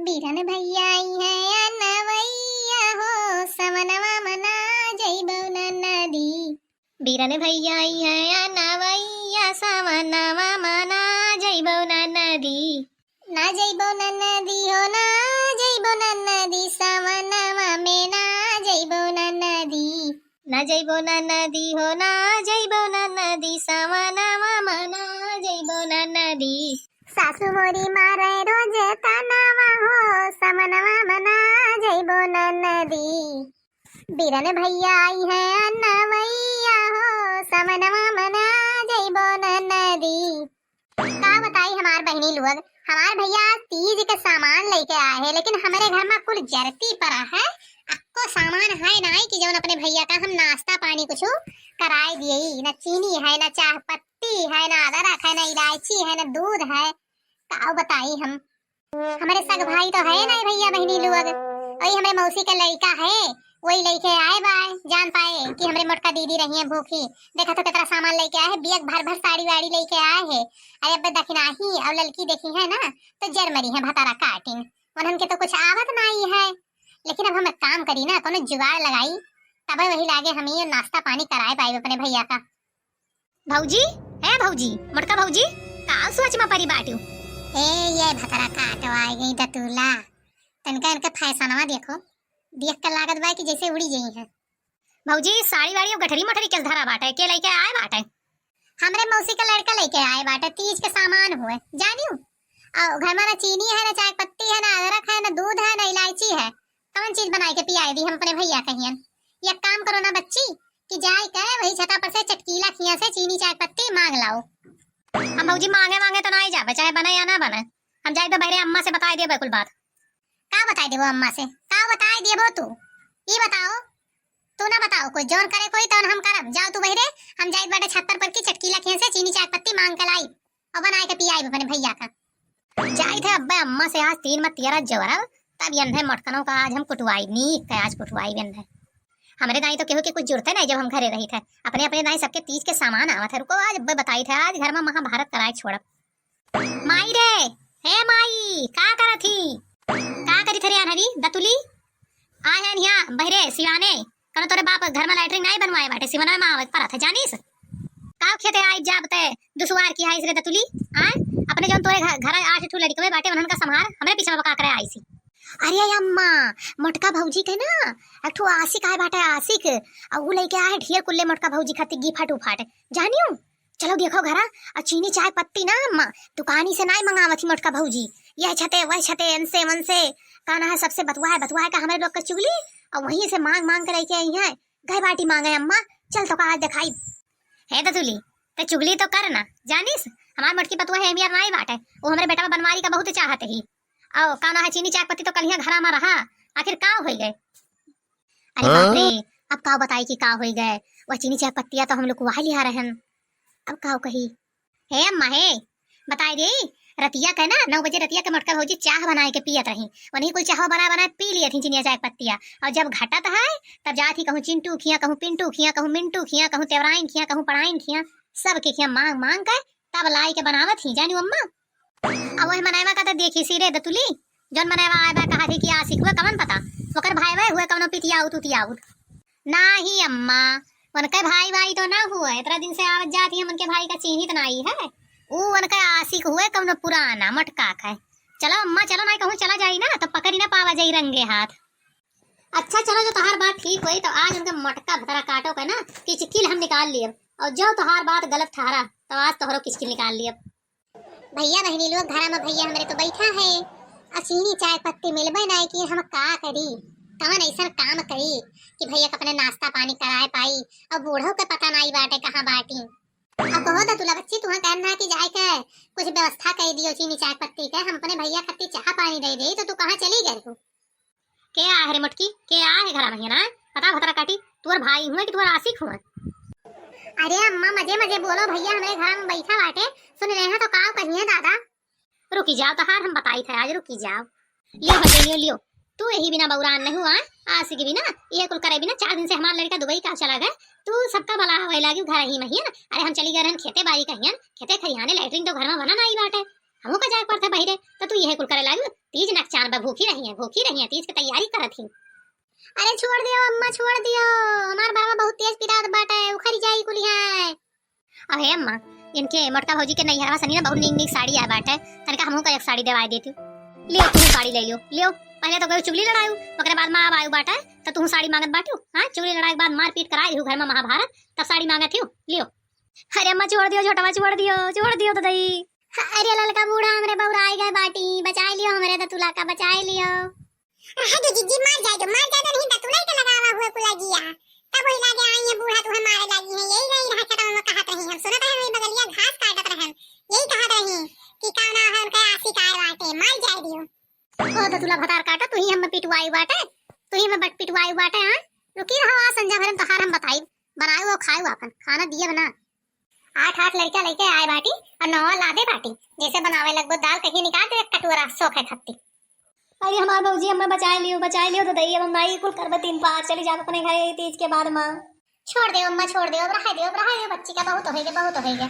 बीरन भैया आई है अनवैया हो समनवा मना जइबो नदी। बीरन भैया आई है अनवैया समनवा मना जइबो नदी। ना जइबो नदी हो ना जइबो नदी समनवा में ना जइबो नदी। ना जइबो नदी हो ना जइबो नदी समनवा मना जइबो नदी। सासू मोरी मारे रोज तनावा हो समनवा मना जइबो नदी। बीरन भैया आई है अनवैया हो समनवा मना जइबो नदी। का बताई हमार बहनी लोग, हमार भैया तीज के सामान लेके आए हैं, लेकिन हमारे घर में कुल जरती पड़ा है। अक्को सामान है नहीं कि जो अपने भैया का हम नाश्ता पानी कुछ कराए दिए। न चीनी है, न चाय पत्ती है, न अदरक है, न इलायची है, न दूध है। का बताई हम, हमारे सग भाई तो है नहीं भैया बहनी लोग। वही हमारे मौसी का लड़का है, वही लेके आए बाय जान पाए कि हमारे मोटका दीदी रही है भूखी। देखा तो कितना सामान लेके आए है, बियक भर भर साड़ी वाड़ी लेके आए है। अरे अब दखनाही और लड़की देखी है ना तो जर्मनी है भतारा काटिंग, उन्हन के तो कुछ आवत नहीं है। लेकिन अब हम एक काम करी ना, कोनो जुगाड़ लगाई तब वही लागे हम ये नाश्ता पानी कराए पाए अपने भैया का। भौजी है, भौजी मोटका भौजी का सोच में परी बाटू। ए ये भतारा काटो आ गई दतुला, तनका इनका फैसनवा देखो, देख कर लागत बा कि जैसे उड़ी गई है। भौजी साड़ी वाड़ी और गठरी मठरी किस धरा बाटे के लेके आए बाटे? हमरे मौसी का लड़का लेके आए बाटे, तीज के सामान हुए जानियो। और घर में ना चीनी है, ना चाय पत्ती है, ना अदरक है, ना दूध है, ना इलायची है। कौन चीज बनाई के पियाई दी हम अपने भैया कहियन। ये काम करो ना बच्ची कि जाए कहे वही छता पर से चटकीला खिया से चीनी चाय पत्ती मांग लाओ। हम भौजी मांगे मांगे तो ना ही जाबे, चाहे बने या ना बने। हम जाए तो बहरे अम्मा से बता दिए बिल्कुल बात। का बताई देबो अम्मा से, का बताई देबो तू ये बताओ। तू ना बताओ कोई जोर करे कोई तो हम करब। जाओ तू बहरे, हम जाए बेटा छत्तर पर की चटकीला खिया से चीनी चाय पत्ती मांग के लाई और बनाए के पियाई अपने भैया का। जाए थे अब्बे अम्मा से आज 3 में 13 जोरा तब यंधे मटकनों का आज हम कुटवाई नी के आज कुटवाई यंधे। हमरे दाई तो केहू के कुछ जुड़ते नहीं जब हम घरे रही थे। अपने अपने दाई सबके तीज के सामान आवत है। रुको आज अब्बे बताई थे आज घर में महाभारत कराए छोड़ब। माई रे, हे माई का करत थी, का करी थरी अनहरी दतुली आए हैं यहां बहरे सिवाने कनो तोरे बाप घर में लैट्रिन नहीं बनवाए बाटे सिवना में आवत परत है जानिस। का खेते आई जाबते दुसवार की आई रे दतुली आ अपने जोन तोरे घर 8 ठू लड़के बाटे उनन का संभार हमरे पीछे में बका करे आई सी। अरे अम्मा मोटका भौजी के ना एक ठो आशिक आए बाटे आशिक और वो लेके आए ढेर कुल्ले मोटका भौजी खाती गिफट उफाट जानियो। चलो देखो घरा और चीनी चाय पत्ती ना अम्मा दुकानी से नहीं मंगावत ही मोटका भौजी। यह छते वह छते इनसे मन से काना है सबसे बतवा है का हमारे लोग का चुगली और वहीं से मांग मांग कर लेके आई है। गए बाटी मांगे अम्मा चल तो का आज दिखाई है दतुली ते चुगली तो करना जानिस। हमार मोटकी पतुआ है मियार नहीं बाटे, वो हमारे बेटा बनवारी का बहुत चाहते ही। आओ काना है चीनी चाय पत्ती तो कल यहाँ घरा में रहा आखिर का हो गए। अरे बाप रे अब का बताई कि का हो गए। वह चीनी चाय पत्तियां तो हम लोग वहां लिया रहन। अब का कही हे अम्मा हे बताई दे रतिया के ना 9 बजे रतिया के मोटका भौजी चाह बनाए के पियत रही। वही कुल चाह बना पी लिए थी चीनी चाय पत्तियां। और जब घटत है तब जाती कहूँ चिंटू खिया, कहूँ पिंटू खिया, कहूँ मिंटू खिया, कहूँ तेवराइन खिया, कहूँ पढ़ाइन खिया, सब के खिया मांग मांग के तब लाई के बनावत ही जानी अम्मा। अब वही मनावा का तो देखी सी रे दतुली जोन मनावा आए बा कहा थी कि आशिक हुए कवन पता ओकर भाई भाई हुए कवनो पितिया उतियाउत नाही अम्मा। उनके भाई भाई तो ना हुए, इतना दिन से आवत जाती हम उनके भाई का चिन्हित नहीं है। वो उनका आशिक हुए कवनो पुराना मटका है। चलो अम्मा चलो ना कहूँ चला जाई ना तो पकड़ी ना पावा जाई रंगे हाथ। अच्छा चलो जो तोहार बात ठीक हुई तो आज उनका मटका भतरा काटो का ना किचकिल हम निकाल लिए। और जो तोहार बात गलत ठहरा तो आज तोहरो किचकिल निकाल लिए। भैया बहनी लोग घर में भैया हमारे तो बैठा है और चीनी चाय पत्ती मिलबे नहीं कि हम का करी कवन ऐसा काम करी कि भैया अपने नाश्ता पानी कराए पाई और बूढ़ों के पता नहीं बाटे कहाँ बाटी। अब कहो तो तुला बच्ची तुम्हें कहना कि जाए के कुछ व्यवस्था कर दियो चीनी चाय पत्ती के हम अपने भैया खाती चाह पानी दे दे तो तू कहाँ चली गई हो। के आ है रे मुटकी के आ है घर में ना पता भतरा काटी तुअर भाई हुए कि तुअर आशिक हुए। अरे अम्मा मजे मजे बोलो भैया हमारे घर में बैठा बाटे सुन रहे हैं तो का कहिए दादा। रुकी जाओ तो हार हम बताई थे आज रुकी जाओ। लियो भजनियो लियो तू यही बिना बौरान नहीं हुआ आशिक बिना ये कुल करे बिना 4 दिन से हमारा लड़का दुबई का चला गए। तू सबका भला हवाई लागी घर ही में ही। अरे हम चली गए खेते बाड़ी कहियन खेते खरियाने लैट्रिन तो घर में बना नहीं बाटे हमू का जाए पड़ता बहिरे तो तू यह कुल करे लागी। तीज नक चांद बा भूखी रही है तीज की तैयारी करत ही। अरे छोड़ दियो अम्मा छोड़ दियो, हमार बाबा बहुत तेज पिरात बाटे उखड़ी जाई कुली है। अबे अम्मा इनके मोटका भौजी के नैहरवा सनी ना बहुत नीक साड़ी आ बाटे, तनका हमहू का एक साड़ी देवा देती। लियो तू साड़ी ले लियो पहले तो कोई चुगली लड़ायू ओकरे बाद मां आयु बाटे तो तू साड़ी मांगत बाटू। हां चुगली लड़ाई के बाद मारपीट कराई घर में महाभारत तब साड़ी मांगत थी। लियो। अरे अम्मा छोड़ दियो छोटवा छोड़ दियो तो दई। अरे ललका बूढ़ा हमरे बौरा आई गए बाटी बचाई लियो हमरे तो तुला का बचाई लियो। अरे जीजी मार जाए तो नहीं तो तुलाई का लगावा हुआ कुला जिया तब वही लागे आई है बूढ़ा तुम्हें मारे लगी है। यही नहीं रहा चटा में कहत रही हम सुनत है बगलिया घास काटत रहन यही कहत रही कि काना है उनका आसी कार बाटे मार जाए दियो। ओ तो तुला भतार काटा तू ही हम पिटवाई बाटे तू ही में बट पिटवाई बाटे। हां रुकी रहो आ संजा भरन तहार हम बताई बनाए वो खाए अपन खाना दिए बना। 8 लड़का लेके आए बाटी और 9 लादे बाटी जैसे बनावे लगबो दाल कहीं निकाल दे कटोरा सोखे खत्ती। अरे हमार भौजी हमें बचाए लियो तो दई अब नाई कुल करबे 3 पार चली जा अपने घर तीज के बाद मां। छोड़ दे अम्मा छोड़ दे अब रहा दे बच्ची का बहुत हो गया।